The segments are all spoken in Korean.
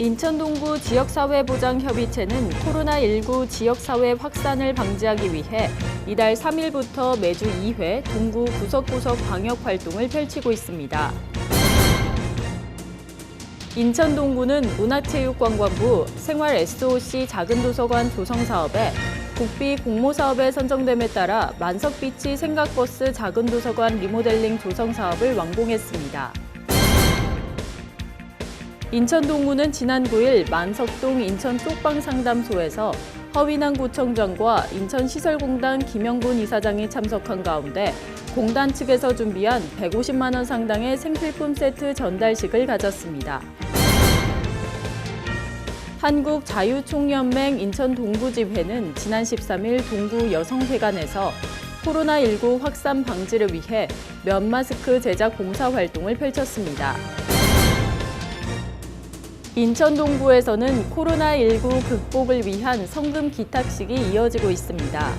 인천 동구 지역사회보장협의체는 코로나19 지역사회 확산을 방지하기 위해 이달 3일부터 매주 2회 동구 구석구석 방역활동을 펼치고 있습니다. 인천 동구는 문화체육관광부 생활 SOC 작은도서관 조성사업에 국비 공모사업에 선정됨에 따라 만석비치 생각버스 작은도서관 리모델링 조성사업을 완공했습니다. 인천 동구는 지난 9일 만석동 인천 쪽방상담소에서 허위난구청장과 인천시설공단 김영분 이사장이 참석한 가운데 공단 측에서 준비한 150만 원 상당의 생필품 세트 전달식을 가졌습니다. 한국자유총연맹 인천 동구지회는 지난 13일 동구 여성회관에서 코로나19 확산 방지를 위해 면 마스크 제작 봉사활동을 펼쳤습니다. 인천 동구에서는 코로나19 극복을 위한 성금 기탁식이 이어지고 있습니다.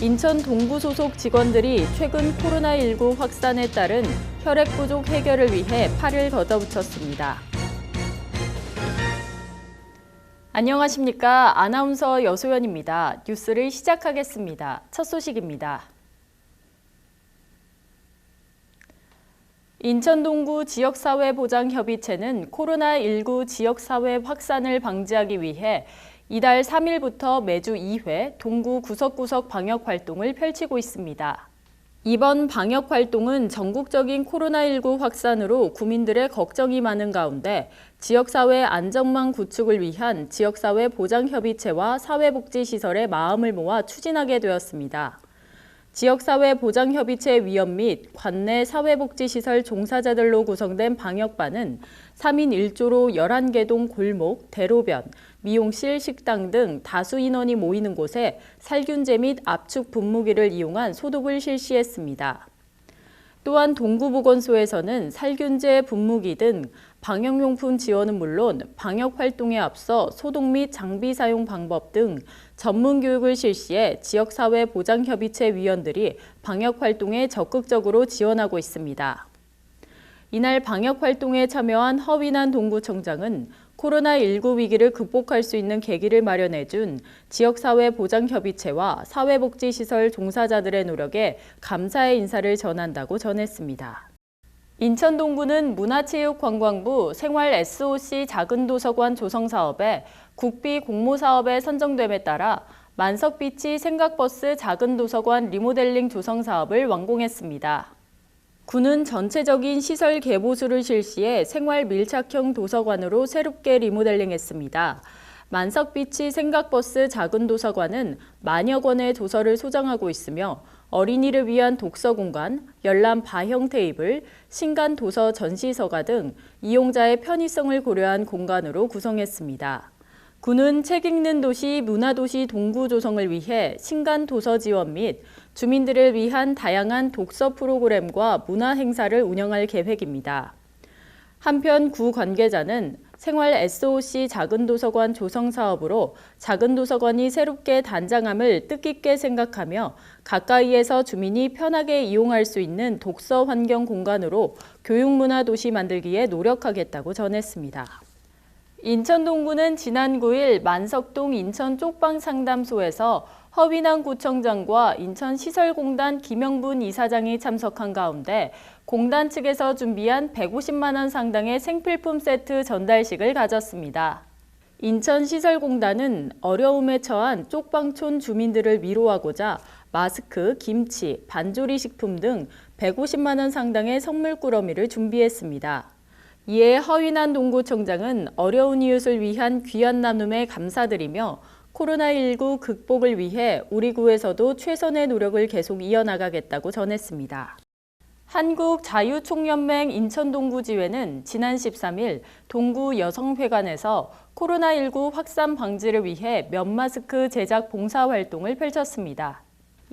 인천 동구 소속 직원들이 최근 코로나19 확산에 따른 혈액 부족 해결을 위해 팔을 걷어붙였습니다. 안녕하십니까. 아나운서 여소연입니다. 뉴스를 시작하겠습니다. 첫 소식입니다. 인천 동구 지역사회보장협의체는 코로나19 지역사회 확산을 방지하기 위해 이달 3일부터 매주 2회 동구 구석구석 방역활동을 펼치고 있습니다. 이번 방역활동은 전국적인 코로나19 확산으로 구민들의 걱정이 많은 가운데 지역사회 안전망 구축을 위한 지역사회보장협의체와 사회복지시설의 마음을 모아 추진하게 되었습니다. 지역사회보장협의체 위원 및 관내 사회복지시설 종사자들로 구성된 방역반은 3인 1조로 11개 동 골목, 대로변, 미용실, 식당 등 다수 인원이 모이는 곳에 살균제 및 압축 분무기를 이용한 소독을 실시했습니다. 또한 동구보건소에서는 살균제, 분무기 등 방역용품 지원은 물론 방역활동에 앞서 소독 및 장비 사용 방법 등 전문 교육을 실시해 지역사회보장협의체 위원들이 방역활동에 적극적으로 지원하고 있습니다. 이날 방역활동에 참여한 허위난 동구청장은 코로나19 위기를 극복할 수 있는 계기를 마련해준 지역사회보장협의체와 사회복지시설 종사자들의 노력에 감사의 인사를 전한다고 전했습니다. 인천 동구는 문화체육관광부 생활 SOC 작은도서관 조성사업에 국비 공모사업에 선정됨에 따라 만석비치 생각버스 작은도서관 리모델링 조성사업을 완공했습니다. 구는 전체적인 시설 개보수를 실시해 생활 밀착형 도서관으로 새롭게 리모델링했습니다. 만석비치 생각버스 작은도서관은 만여 권의 도서를 소장하고 있으며 어린이를 위한 독서 공간, 열람 바형 테이블, 신간 도서 전시서가 등 이용자의 편의성을 고려한 공간으로 구성했습니다. 구는 책 읽는 도시 문화도시 동구 조성을 위해 신간 도서 지원 및 주민들을 위한 다양한 독서 프로그램과 문화 행사를 운영할 계획입니다. 한편 구 관계자는 생활 SOC 작은도서관 조성 사업으로 작은도서관이 새롭게 단장함을 뜻깊게 생각하며 가까이에서 주민이 편하게 이용할 수 있는 독서 환경 공간으로 교육문화도시 만들기에 노력하겠다고 전했습니다. 인천 동구는 지난 9일 만석동 인천 쪽방상담소에서 허위난구청장과 인천시설공단 김영분 이사장이 참석한 가운데 공단 측에서 준비한 150만 원 상당의 생필품 세트 전달식을 가졌습니다. 인천시설공단은 어려움에 처한 쪽방촌 주민들을 위로하고자 마스크, 김치, 반조리 식품 등 150만 원 상당의 선물 꾸러미를 준비했습니다. 이에 허위난 동구청장은 어려운 이웃을 위한 귀한 나눔에 감사드리며 코로나19 극복을 위해 우리 구에서도 최선의 노력을 계속 이어나가겠다고 전했습니다. 한국자유총연맹 인천동구지회는 지난 13일 동구 여성회관에서 코로나19 확산 방지를 위해 면 마스크 제작 봉사활동을 펼쳤습니다.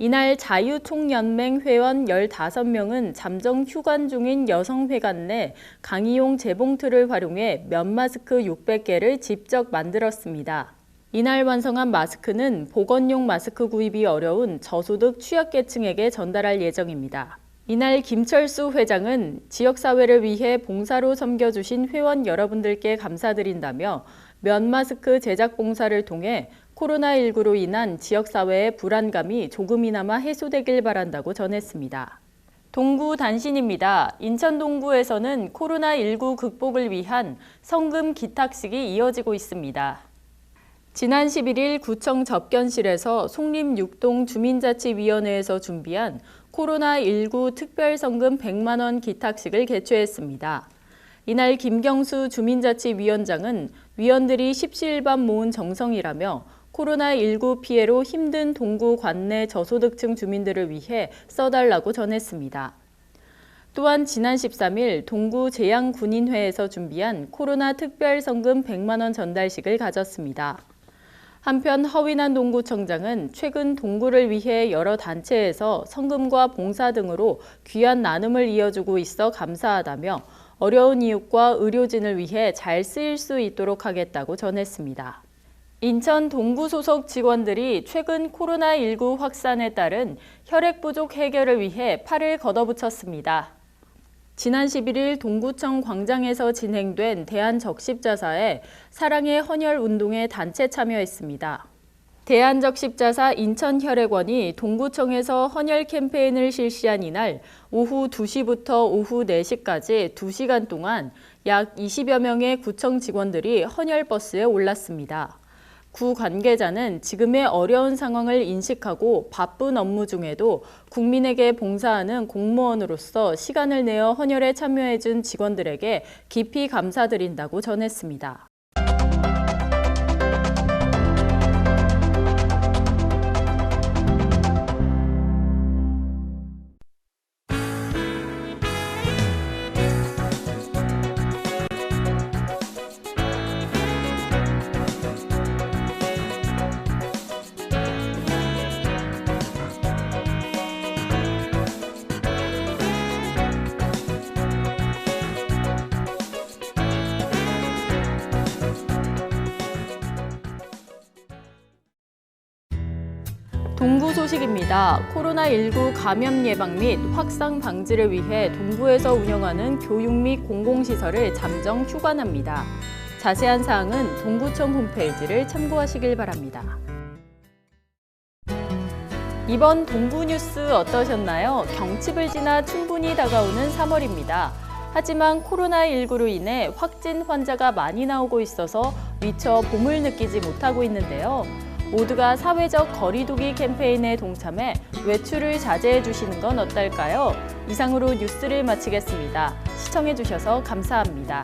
이날 자유총연맹 회원 15명은 잠정 휴관 중인 여성회관 내 강의용 재봉틀을 활용해 면 마스크 600개를 직접 만들었습니다. 이날 완성한 마스크는 보건용 마스크 구입이 어려운 저소득 취약계층에게 전달할 예정입니다. 이날 김철수 회장은 지역사회를 위해 봉사로 섬겨주신 회원 여러분들께 감사드린다며 면 마스크 제작 봉사를 통해 코로나19로 인한 지역사회의 불안감이 조금이나마 해소되길 바란다고 전했습니다. 동구 단신입니다. 인천 동구에서는 코로나19 극복을 위한 성금 기탁식이 이어지고 있습니다. 지난 11일 구청 접견실에서 송림6동 주민자치위원회에서 준비한 코로나19 특별성금 100만 원 기탁식을 개최했습니다. 이날 김경수 주민자치위원장은 위원들이 십시일반 모은 정성이라며 코로나19 피해로 힘든 동구 관내 저소득층 주민들을 위해 써달라고 전했습니다. 또한 지난 13일 동구 재양군인회에서 준비한 코로나 특별성금 100만 원 전달식을 가졌습니다. 한편 허위난 동구청장은 최근 동구를 위해 여러 단체에서 성금과 봉사 등으로 귀한 나눔을 이어주고 있어 감사하다며 어려운 이웃과 의료진을 위해 잘 쓰일 수 있도록 하겠다고 전했습니다. 인천 동구 소속 직원들이 최근 코로나19 확산에 따른 혈액 부족 해결을 위해 팔을 걷어붙였습니다. 지난 11일 동구청 광장에서 진행된 대한적십자사에 사랑의 헌혈 운동에 단체 참여했습니다. 대한적십자사 인천혈액원이 동구청에서 헌혈 캠페인을 실시한 이날 오후 2시부터 오후 4시까지 2시간 동안 약 20여 명의 구청 직원들이 헌혈버스에 올랐습니다. 구 관계자는 지금의 어려운 상황을 인식하고 바쁜 업무 중에도 국민에게 봉사하는 공무원으로서 시간을 내어 헌혈에 참여해준 직원들에게 깊이 감사드린다고 전했습니다. 동구 소식입니다. 코로나19 감염 예방 및 확산 방지를 위해 동구에서 운영하는 교육 및 공공시설을 잠정 휴관합니다. 자세한 사항은 동구청 홈페이지를 참고하시길 바랍니다. 이번 동구 뉴스 어떠셨나요? 경칩을 지나 충분히 다가오는 3월입니다. 하지만 코로나19로 인해 확진 환자가 많이 나오고 있어서 미처 봄을 느끼지 못하고 있는데요. 모두가 사회적 거리두기 캠페인에 동참해 외출을 자제해 주시는 건 어떨까요? 이상으로 뉴스를 마치겠습니다. 시청해 주셔서 감사합니다.